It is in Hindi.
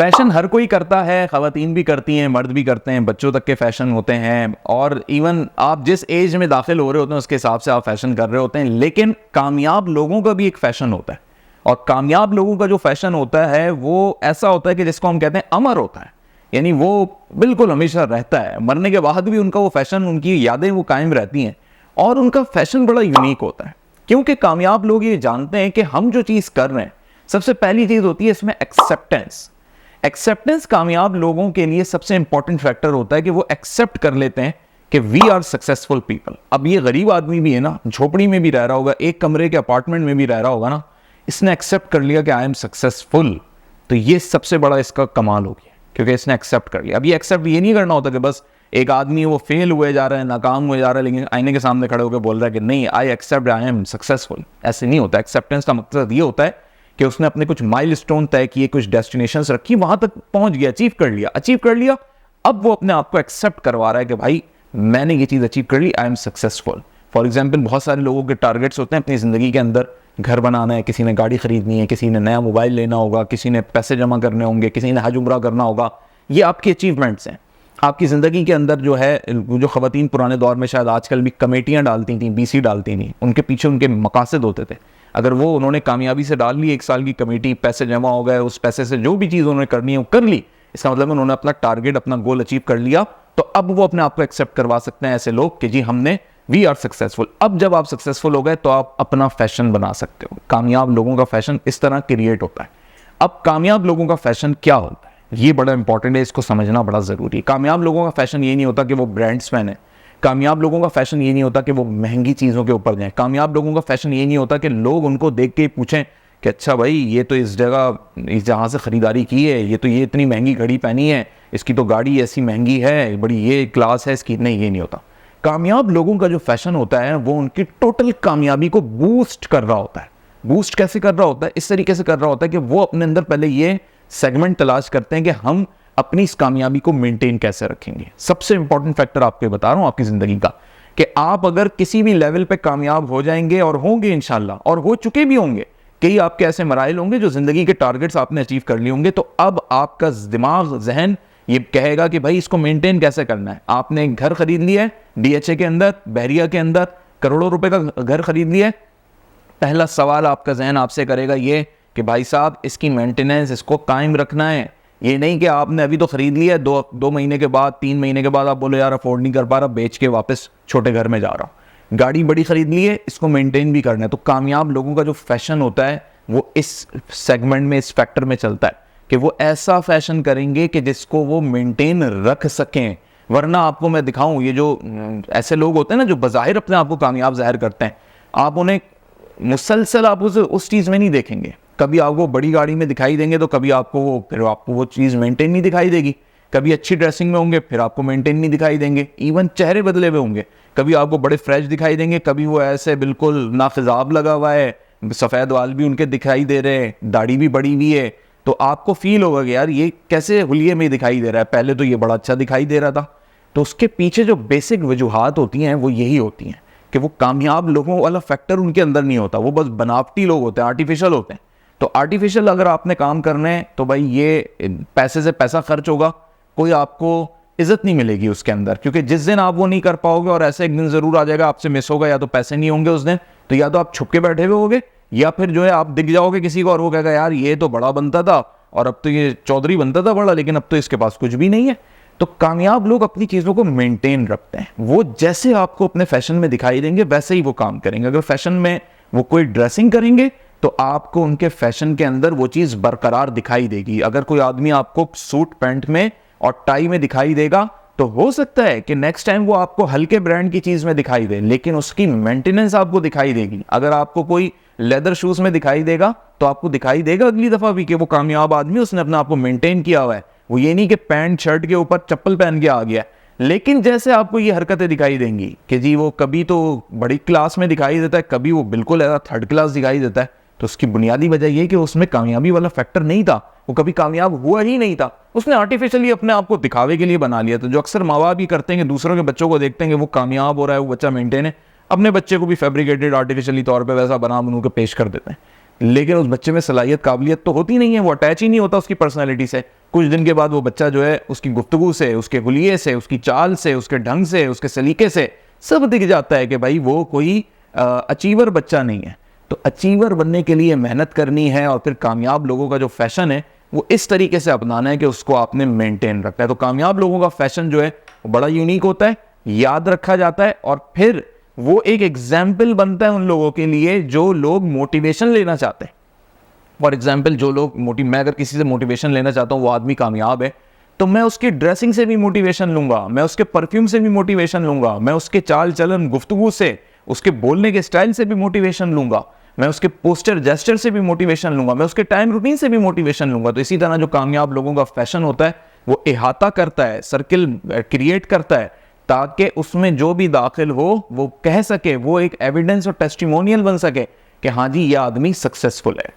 फैशन हर कोई करता है, ख़वातीन भी करती हैं, मर्द भी करते हैं, बच्चों तक के फ़ैशन होते हैं और इवन आप जिस एज में दाखिल हो रहे होते हैं उसके हिसाब से आप फ़ैशन कर रहे होते हैं। लेकिन कामयाब लोगों का भी एक फ़ैशन होता है और कामयाब लोगों का जो फ़ैशन होता है वो ऐसा होता है कि जिसको हम कहते हैं अमर होता है, यानी वो बिल्कुल हमेशा रहता है, मरने के बाद भी उनका वो फ़ैशन, उनकी यादें वो कायम रहती हैं और उनका फ़ैशन बड़ा यूनिक होता है। क्योंकि कामयाब लोग ये जानते हैं कि हम जो चीज़ कर रहे हैं, सबसे पहली चीज़ होती है इसमें एक्सेप्टेंस। एक्सेप्टेंस कामयाब लोगों के लिए सबसे इंपॉर्टेंट फैक्टर होता है कि वो एक्सेप्ट कर लेते हैं कि वी आर सक्सेसफुल पीपल। अब ये गरीब आदमी भी है ना, झोपड़ी में भी रह रहा होगा, एक कमरे के अपार्टमेंट में भी रह रहा होगा ना, इसने एक्सेप्ट कर लिया कि आई एम सक्सेसफुल, तो ये सबसे बड़ा इसका कमाल हो गया क्योंकि इसने एक्सेप्ट कर लिया। अब ये एक्सेप्ट ये नहीं करना होता कि बस एक आदमी वो फेल हुए जा रहा है, नाकाम हुए जा रहा है, लेकिन आईने के सामने खड़े होकर बोल रहा है कि नहीं I accept, I am successful. ऐसे नहीं होता। एक्सेप्टेंस का मकसद ये होता है कि उसने अपने कुछ माइलस्टोन तय किए, कुछ डेस्टिनेशंस रखी, वहां तक पहुंच गया, अचीव कर लिया। अब वो अपने आप को एक्सेप्ट करवा रहा है कि भाई मैंने ये चीज अचीव कर ली, I am successful. For example, बहुत सारे लोगों के टारगेट्स होते हैं अपनी जिंदगी के अंदर, घर बनाना है, किसी ने गाड़ी खरीदनी है, किसी ने नया मोबाइल लेना होगा, किसी ने पैसे जमा करने होंगे, किसी ने हज उम्रा करना होगा। ये आपकी अचीवमेंट्स हैं आपकी ज़िंदगी के अंदर। जो है जो ख़वातीन पुराने दौर में शायद आजकल भी कमेटियाँ डालती थी, बीसी डालती थी, उनके पीछे उनके मकासद होते थे। अगर वो उन्होंने कामयाबी से डाल ली 1 साल की कमेटी, पैसे जमा हो गए, उस पैसे से जो भी चीज़ उन्होंने करनी है वो कर ली, इसका मतलब उन्होंने अपना टारगेट, अपना गोल अचीव कर लिया। तो अब वो अपने आप को एक्सेप्ट करवा सकते हैं ऐसे लोग कि जी हमने, वी आर सक्सेसफुल। अब जब आप सक्सेसफुल हो गए तो आप अपना फैशन बना सकते हो। कामयाब लोगों का फैशन इस तरह क्रिएट होता है। अब कामयाब लोगों का फैशन क्या होता है, ये बड़ा इंपॉर्टेंट है, इसको समझना बड़ा ज़रूरी है। कामयाब लोगों का फैशन ये नहीं होता कि वो ब्रांड्स पहने। कामयाब लोगों का फैशन ये नहीं होता कि वो महंगी चीज़ों के ऊपर जाएं। कामयाब लोगों का फैशन ये नहीं होता कि लोग उनको देख के पूछें कि अच्छा भाई ये तो इस जहाँ से ख़रीदारी की है, ये तो ये इतनी महंगी घड़ी पहनी है, इसकी तो गाड़ी ऐसी महंगी है, बड़ी ये क्लास है इसकी। नहीं, ये नहीं होता। कामयाब लोगों का जो फैशन होता है वो उनकी टोटल कामयाबी को बूस्ट कर रहा होता है। बूस्ट कैसे कर रहा होता है? इस तरीके से कर रहा होता है कि वो अपने अंदर पहले ये सेगमेंट तलाश करते हैं कि हम अपनी इस कामयाबी को मेंटेन कैसे रखेंगे। सबसे इंपॉर्टेंट फैक्टर आपको बता रहा हूं आपकी जिंदगी का, कि आप अगर किसी भी लेवल पे कामयाब हो जाएंगे और होंगे इंशाल्लाह, और हो चुके भी होंगे, कई आपके ऐसे मराइल होंगे जो जिंदगी के टारगेट्स आपने अचीव कर लिए होंगे, तो अब आपका दिमाग, जहन ये कहेगा कि भाई इसको मेंटेन कैसे करना है। आपने एक घर खरीद लिया है डीएचए के अंदर, बहरिया के अंदर, करोड़ों रुपए का घर खरीद लिया है। पहला सवाल आपका जहन आपसे करेगा ये कि भाई साहब इसकी मेंटेनेंस, इसको कायम रखना है। ये नहीं कि आपने अभी तो खरीद लिया है, दो महीने के बाद, 3 महीने के बाद आप बोलो यार अफोर्ड नहीं कर पा रहा, बेच के वापस छोटे घर में जा रहा हूँ। गाड़ी बड़ी खरीद ली है, इसको मेंटेन भी करना है। तो कामयाब लोगों का जो फैशन होता है वो इस सेगमेंट में, इस फैक्टर में चलता है कि वो ऐसा फैशन करेंगे कि जिसको वो मेंटेन रख सकें। वरना आपको मैं दिखाऊं, ये जो ऐसे लोग होते हैं ना जो बज़ाहिर अपने आप को कामयाब ज़ाहिर करते हैं, आप उन्हें मुसलसल आप उस चीज़ में नहीं देखेंगे। कभी आपको बड़ी गाड़ी में दिखाई देंगे तो कभी आपको वो चीज़ मेंटेन नहीं दिखाई देगी। कभी अच्छी ड्रेसिंग में होंगे फिर आपको मेंटेन नहीं दिखाई देंगे। इवन चेहरे बदले हुए होंगे, कभी आपको बड़े फ्रेश दिखाई देंगे, कभी वो ऐसे बिल्कुल नाफिजाब लगा हुआ है, सफ़ेद वाल भी उनके दिखाई दे रहे हैं, दाढ़ी भी बड़ी हुई है। तो आपको फील होगा कि यार ये कैसे हुलिये में दिखाई दे रहा है, पहले तो ये बड़ा अच्छा दिखाई दे रहा था। तो उसके पीछे जो बेसिक वजूहात होती हैं वो यही होती हैं कि वो कामयाब लोगों वाला फैक्टर उनके अंदर नहीं होता, वो बस बनावटी लोग होते हैं, आर्टिफिशियल होते हैं। तो आर्टिफिशियल अगर आपने काम करना है तो भाई ये पैसे से पैसा खर्च होगा, कोई आपको इज्जत नहीं मिलेगी उसके अंदर, क्योंकि जिस दिन आप वो नहीं कर पाओगे, और ऐसा एक दिन जरूर आ जाएगा आपसे मिस होगा, या तो पैसे नहीं होंगे उस दिन, तो या तो आप छुप के बैठे हुए होगे, या फिर जो है आप दिख जाओगे किसी को और वो कहेगा यार ये तो बड़ा बनता था और अब तो ये चौधरी बनता था बड़ा, लेकिन अब तो इसके पास कुछ भी नहीं है। तो कामयाब लोग अपनी चीज़ों को मेंटेन रखते हैं। वो जैसे आपको अपने फैशन में दिखाई देंगे वैसे ही वो काम करेंगे। अगर फैशन में वो कोई ड्रेसिंग करेंगे तो आपको उनके फैशन के अंदर वो चीज़ बरकरार दिखाई देगी। अगर कोई आदमी आपको सूट पैंट में और टाई में दिखाई देगा तो हो सकता है कि नेक्स्ट टाइम वो आपको हल्के ब्रांड की चीज़ में दिखाई दे, लेकिन उसकी मेंटेनेंस आपको दिखाई देगी। अगर आपको कोई लेदर शूज में दिखाई देगा तो आपको दिखाई देगा अगली दफ़ा भी कि वो कामयाब आदमी, उसने अपने आप को मेंटेन किया हुआ है। वो ये नहीं कि पैंट शर्ट के ऊपर चप्पल पहन के आ गया। लेकिन जैसे आपको ये हरकतें दिखाई देंगी कि जी वो कभी तो बड़ी क्लास में दिखाई देता है, कभी वो बिल्कुल ऐसा थर्ड क्लास दिखाई देता है, तो उसकी बुनियादी वजह यह कि उसमें कामयाबी वाला फैक्टर नहीं था, वो कभी कामयाब हुआ ही नहीं था। उसने आर्टिफिशियली अपने आप को दिखावे के लिए बना लिया था। जो अक्सर माँ बाप भी करते हैं कि दूसरों के बच्चों को देखते हैं कि वो कामयाब हो रहा है, वो बच्चा मेंटेन है, अपने बच्चे को भी फैब्रिकेटेड आर्टिफिशियली तौर पे वैसा बना बनू के पेश कर देते हैं। लेकिन उस बच्चे में सलाहियत काबिलियत तो होती नहीं है, वो अटैच ही नहीं होता उसकी पर्सनैलिटी से। कुछ दिन के बाद वो बच्चा जो है उसकी गुफ्तगू से, उसके हुलिये से, उसकी चाल से, उसके ढंग से, उसके सलीके से सब दिख जाता है कि भाई वो कोई अचीवर बच्चा नहीं है। तो अचीवर बनने के लिए मेहनत करनी है और फिर कामयाब लोगों का जो फैशन है वो इस तरीके से अपनाना है कि उसको आपने मेंटेन रखना है। तो कामयाब लोगों का फैशन जो है वो बड़ा यूनिक होता है, याद रखा जाता है और फिर वो एक एग्जाम्पल बनता है उन लोगों के लिए जो लोग मोटिवेशन लेना चाहते हैं। फॉर एग्जाम्पल जो लोग मैं अगर किसी से मोटिवेशन लेना चाहता हूँ, वो आदमी कामयाब है, तो मैं उसकी ड्रेसिंग से भी मोटिवेशन लूंगा, मैं उसके परफ्यूम से भी मोटिवेशन लूंगा, मैं उसके चाल चलन गुफ्तगू से, उसके बोलने के स्टाइल से भी मोटिवेशन लूंगा, मैं उसके पोस्टर जेस्चर से भी मोटिवेशन लूंगा, मैं उसके टाइम रूटीन से भी मोटिवेशन लूंगा। तो इसी तरह जो कामयाब लोगों का फैशन होता है वो इहाता करता है, सर्किल क्रिएट करता है, ताकि उसमें जो भी दाखिल हो वो कह सके, वो एक एविडेंस और टेस्टिमोनियल बन सके कि हाँ जी ये आदमी सक्सेसफुल है।